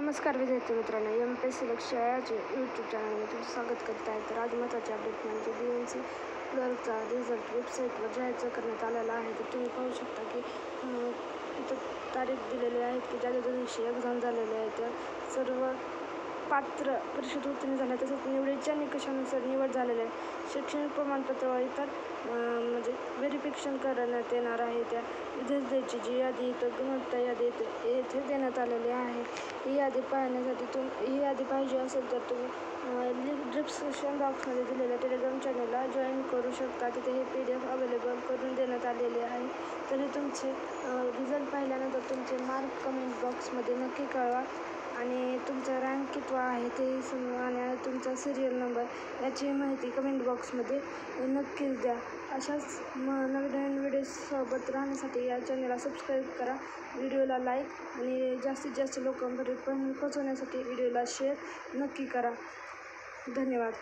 नमस्कार विद्यार्थी मित्रांनो, MPSC लक्ष्य यूट्यूब चॅनलमध्ये तुमचं स्वागत करत आहे. तर आज महत्त्वाचे अपडेट म्हणजे BNC क्लर्कचा रिझल्ट वेबसाईटवर जाहीर करण्यात आलेला आहे. तर तुम्ही पाहू शकता की इथं तारीख दिलेली आहे की ज्या दिवशी एक्झाम झालेले आहे त्या सर्व पात्र परीक्षेत उत्तीर्ण झाल्या, तसेच निवडीच्या निकषानुसार निवड झालेल्या आहे. शैक्षणिक प्रमाणपत्र व इतर म्हणजे व्हेरिफिकेशन करण्यात येणार आहे. त्या विद्यार्थ्यांची जी यादी इथं गुणवत्ता यादी येथे देण्यात आलेली आहे. ही यादी पाहण्यासाठी ही यादी पाहिजे असेल तर तुम्ही लिंक डिस्क्रिप्शन बॉक्समध्ये दिलेल्या टेलिग्राम चॅनलला जॉईन करू शकता. तिथे हे PDF अवेलेबल करून देण्यात आलेले आहे. तरी तुमचे रिझल्ट पाहिल्यानंतर तुमचे मार्क कमेंट बॉक्समध्ये नक्की कळवा आणि तुमचा रँक कितवा आहे ते आणि तुमचा सिरियल नंबर याची माहिती कमेंट बॉक्समध्ये नक्कीच द्या. अशाच नवीन व्हिडिओसोबत राहण्यासाठी या चॅनलला सबस्क्राईब करा. व्हिडिओला लाईक आणि जास्तीत जास्त लोकांपर्यंत पोहोचवण्यासाठी व्हिडिओला शेअर नक्की करा. धन्यवाद.